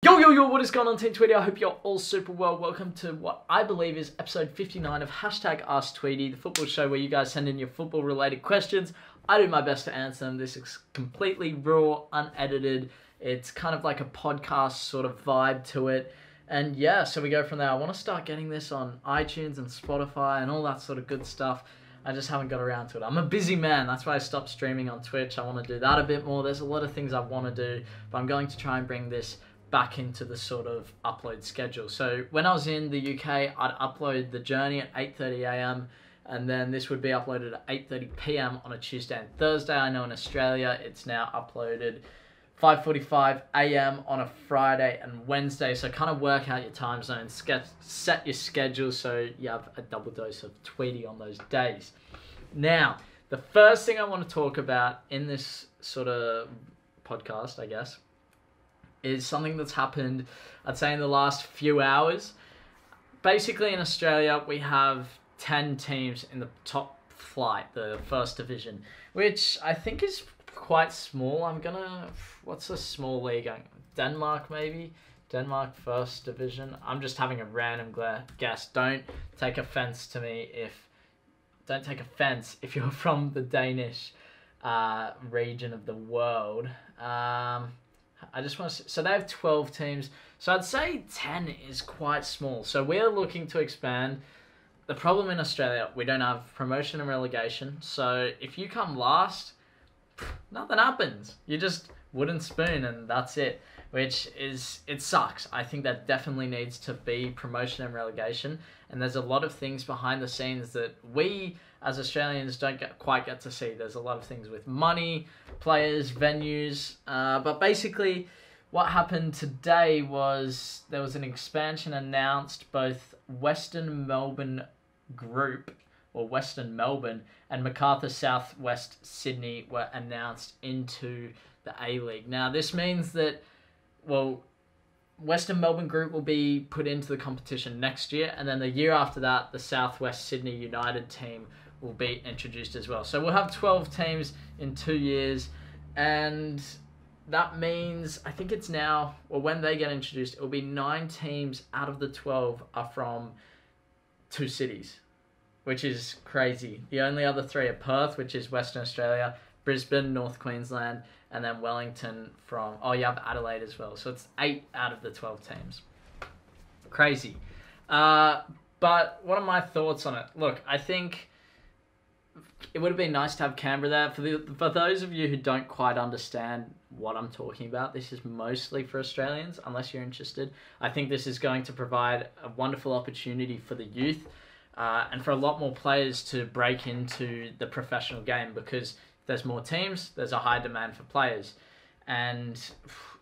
Yo, what is going on, Team Tweedie? I hope you're all super well. Welcome to what I believe is episode 59 of #AskTweedie, the football show where you guys send in your football-related questions. I do my best to answer them. This is completely raw, unedited. It's kind of like a podcast sort of vibe to it. And yeah, so we go from there. I want to start getting this on iTunes and Spotify and all that sort of good stuff. I just haven't got around to it. I'm a busy man. That's why I stopped streaming on Twitch. I want to do that a bit more. There's a lot of things I want to do, but I'm going to try and bring this back into the sort of upload schedule. So when I was in the UK, I'd upload The Journey at 8:30 AM, and then this would be uploaded at 8:30 PM on a Tuesday and Thursday. I know in Australia, it's now uploaded 5:45 AM on a Friday and Wednesday. So kind of work out your time zones, set your schedule so you have a double dose of Tweedie on those days. Now, the first thing I want to talk about in this sort of podcast, I guess, is something that's happened, I'd say, in the last few hours. Basically, in Australia, we have 10 teams in the top flight, the first division, which I think is quite small. What's a small league? Denmark, maybe? Denmark first division. I'm just having a random guess. Don't take offense if you're from the Danish region of the world. I just want to... So they have 12 teams. So I'd say 10 is quite small. So we're looking to expand. The problem in Australia, we don't have promotion and relegation. So if you come last, nothing happens. You just wooden spoon and that's it. Which is... It sucks. I think that definitely needs to be promotion and relegation. And there's a lot of things behind the scenes that we, as Australians, don't quite get to see. There's a lot of things with money, players, venues. But basically, what happened today was there was an expansion announced. Both Western Melbourne Group, or Western Melbourne, and Macarthur South West Sydney were announced into the A-League. Now, this means that, well, Western Melbourne Group will be put into the competition next year, and then the year after that, the Southwest Sydney United team will be introduced as well. So we'll have 12 teams in 2 years, and that means, I think it's now, or when they get introduced, it will be 9 teams out of the 12 are from 2 cities, which is crazy. The only other 3 are Perth, which is Western Australia, Brisbane, North Queensland, and then Wellington from... Oh, you have Adelaide as well. So it's 8 out of the 12 teams. Crazy. But what are my thoughts on it? Look, I think it would have been nice to have Canberra there. For those of you who don't quite understand what I'm talking about, this is mostly for Australians, unless you're interested. I think this is going to provide a wonderful opportunity for the youth and for a lot more players to break into the professional game, because there's more teams, there's a high demand for players. And it's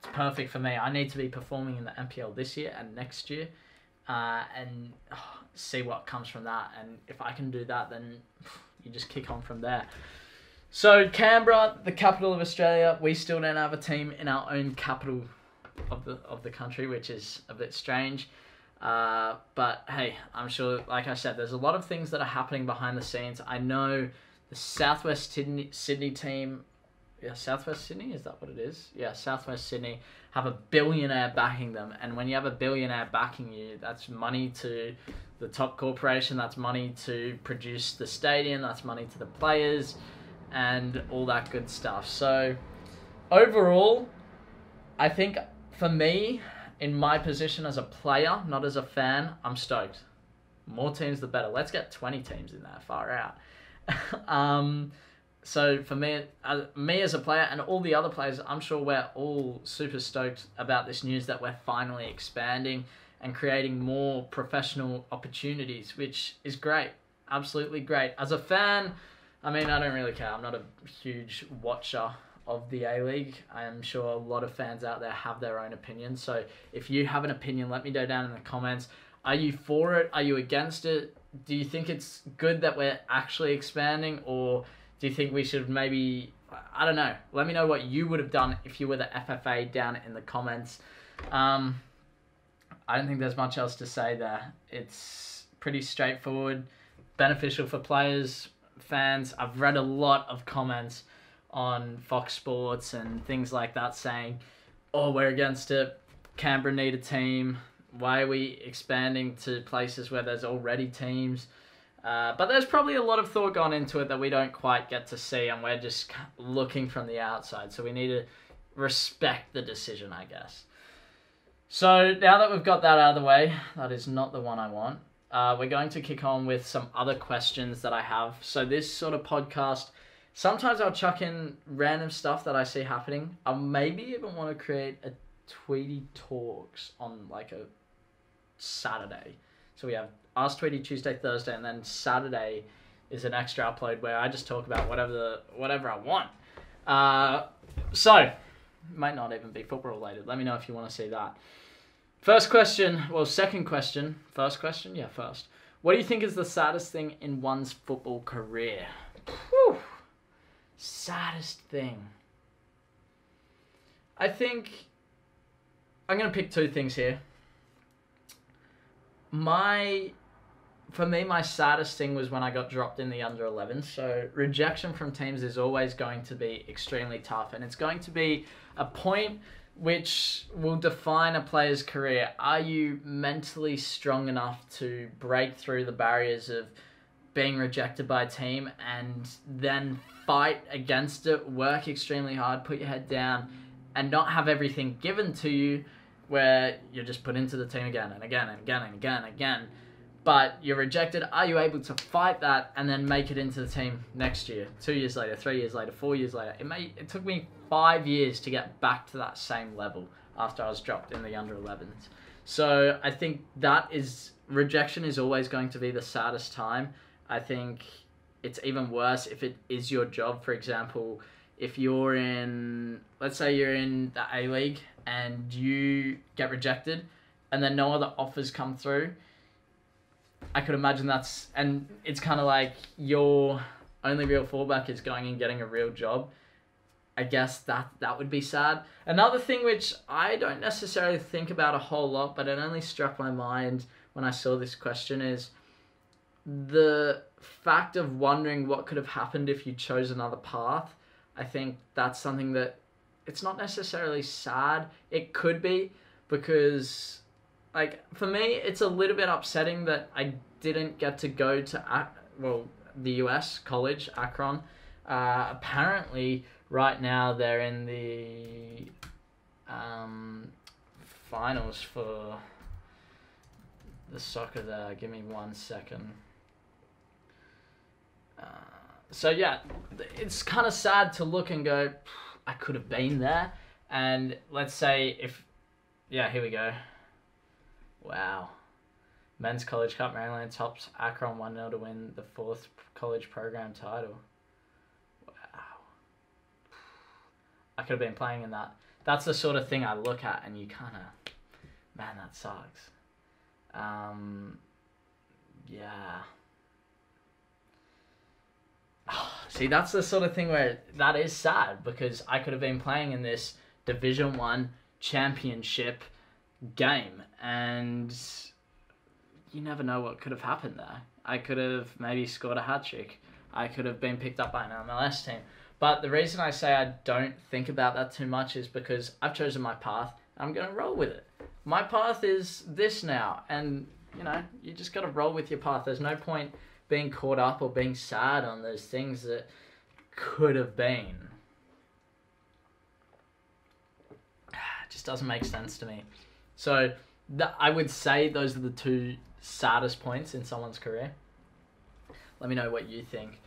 perfect for me. I need to be performing in the NPL this year and next year and see what comes from that. And if I can do that, then you just kick on from there. So Canberra, the capital of Australia, we still don't have a team in our own capital of the country, which is a bit strange. But hey, I'm sure, like I said, there's a lot of things that are happening behind the scenes. I know the Southwest Sydney team, Southwest Sydney, is that what it is? Yeah, Southwest Sydney have a billionaire backing them. And when you have a billionaire backing you, that's money to the top corporation, that's money to produce the stadium, that's money to the players, and all that good stuff. So overall, I think for me, in my position as a player, not as a fan, I'm stoked. More teams, the better. Let's get 20 teams in there, far out. So for me as a player and all the other players, I'm sure we're all super stoked about this news that we're finally expanding and creating more professional opportunities, which is great. Absolutely great. As a fan, I mean, I don't really care. I'm not a huge watcher of the A-League. I am sure a lot of fans out there have their own opinions. So if you have an opinion, let me know down in the comments. Are you for it? Are you against it? Do you think it's good that we're actually expanding, or do you think we should maybe, I don't know, let me know what you would have done if you were the FFA down in the comments. I don't think there's much else to say there. It's pretty straightforward, beneficial for players, fans. I've read a lot of comments on Fox Sports and things like that saying, oh, we're against it. Canberra need a team? Why are we expanding to places where there's already teams? But there's probably a lot of thought gone into it that we don't quite get to see, and we're just looking from the outside. So we need to respect the decision, I guess. So now that we've got that out of the way, that is not the one I want. We're going to kick on with some other questions that I have. So this sort of podcast, sometimes I'll chuck in random stuff that I see happening. I'll maybe even want to create a Tweedie Talks on like a Saturday. So we have Ask Tweedie Tuesday, Thursday, and then Saturday is an extra upload where I just talk about whatever I want. So, it might not even be football related. Let me know if you want to see that. First question. First question? Yeah, first. What do you think is the saddest thing in one's football career? Whew. Saddest thing. I think I'm going to pick two things here. For me, my saddest thing was when I got dropped in the under 11s. So rejection from teams is always going to be extremely tough, and it's going to be a point which will define a player's career. Are you mentally strong enough to break through the barriers of being rejected by a team and then fight against it, work extremely hard, put your head down, and not have everything given to you where you're just put into the team again and again and again and again and again, but you're rejected? Are you able to fight that and then make it into the team next year, 2 years later, 3 years later, 4 years later? It took me 5 years to get back to that same level after I was dropped in the under 11s. So I think rejection is always going to be the saddest time. I think it's even worse if it is your job. For example, if you're let's say you're in the A-League and you get rejected and then no other offers come through, I could imagine and it's kind of like your only real fallback is going and getting a real job. I guess that would be sad. Another thing which I don't necessarily think about a whole lot, but it only struck my mind when I saw this question, is the fact of wondering what could have happened if you chose another path. I think that's something that it's not necessarily sad. It could be, because like for me, it's a little bit upsetting that I didn't get to go to the US college, Akron. Apparently, right now they're in the finals for the soccer there. Give me 1 second. So yeah, it's kind of sad to look and go, I could have been there. And let's say here we go. Wow. Men's College Cup, Maryland tops Akron 1-0 to win the 4th college program title. Wow. I could have been playing in that. That's the sort of thing I look at and you kind of, man, that sucks. Yeah. See, that's the sort of thing where that is sad, because I could have been playing in this Division 1 championship game, and you never know what could have happened there. I could have maybe scored a hat-trick. I could have been picked up by an MLS team. But the reason I say I don't think about that too much is because I've chosen my path. I'm going to roll with it. My path is this now, and you just got to roll with your path. There's no point being caught up or being sad on those things that could have been. It just doesn't make sense to me. So I would say those are the two saddest points in someone's career. Let me know what you think.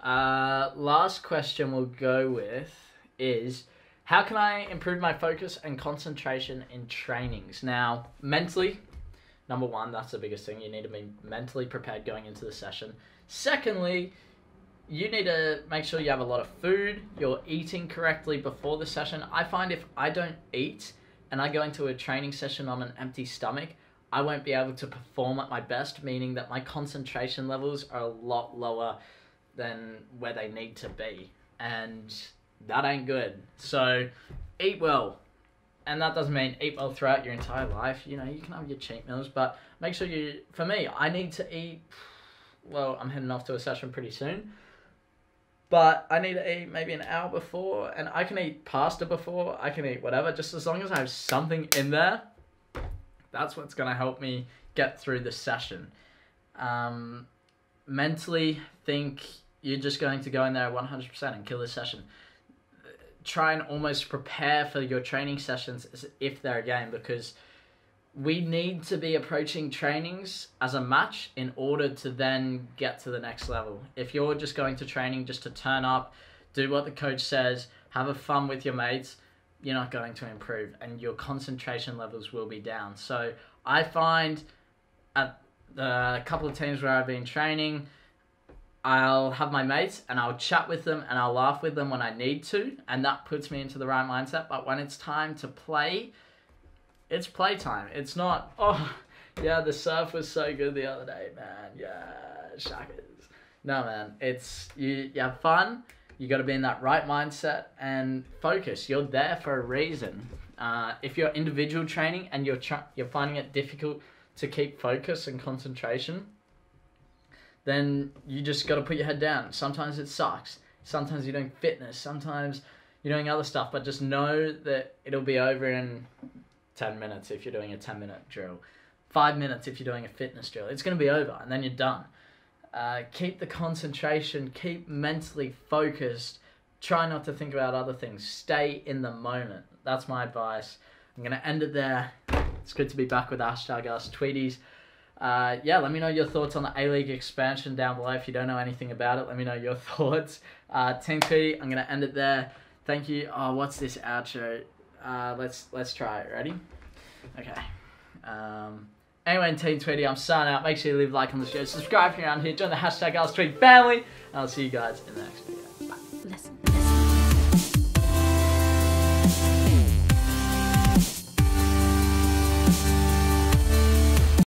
Last question we'll go with is, how can I improve my focus and concentration in trainings? Now, mentally, number one, that's the biggest thing. You need to be mentally prepared going into the session. Secondly, you need to make sure you have a lot of food, you're eating correctly before the session. I find if I don't eat and I go into a training session on an empty stomach, I won't be able to perform at my best, meaning that my concentration levels are a lot lower than where they need to be. And that ain't good. So eat well. And that doesn't mean eat well throughout your entire life. You can have your cheat meals, but make sure for me, I need to eat, I'm heading off to a session pretty soon. But I need to eat maybe an hour before, and I can eat pasta before, I can eat whatever, just as long as I have something in there, that's what's going to help me get through the session. Mentally, think you're just going to go in there 100% and kill the session. Try and almost prepare for your training sessions as if they're a game, because we need to be approaching trainings as a match in order to then get to the next level. If you're just going to training just to turn up, do what the coach says, have a fun with your mates, you're not going to improve, and your concentration levels will be down. So I find at the couple of teams where I've been training, I'll have my mates and I'll chat with them and I'll laugh with them when I need to, and that puts me into the right mindset. But when it's time to play, it's playtime. It's not, oh, yeah, the surf was so good the other day, man. Yeah, shackers. No, man. It's, you have fun. You got to be in that right mindset and focus. You're there for a reason. If you're individual training and you're finding it difficult to keep focus and concentration, then you just got to put your head down. Sometimes it sucks. Sometimes you're doing fitness. Sometimes you're doing other stuff. But just know that it'll be over in 10 minutes if you're doing a 10-minute drill. 5 minutes if you're doing a fitness drill. It's going to be over and then you're done. Keep the concentration. Keep mentally focused. Try not to think about other things. Stay in the moment. That's my advice. I'm going to end it there. It's good to be back with #AskTweedies. Yeah, let me know your thoughts on the A-League expansion down below. If you don't know anything about it, let me know your thoughts. Team Tweedie, I'm going to end it there. Thank you. Oh, what's this outro? Let's try it. Ready? Okay. Anyway, Team Tweedie, I'm signing out. Make sure you leave a like on the show. Subscribe if you're around here. Join the #AskTweedie family. And I'll see you guys in the next video.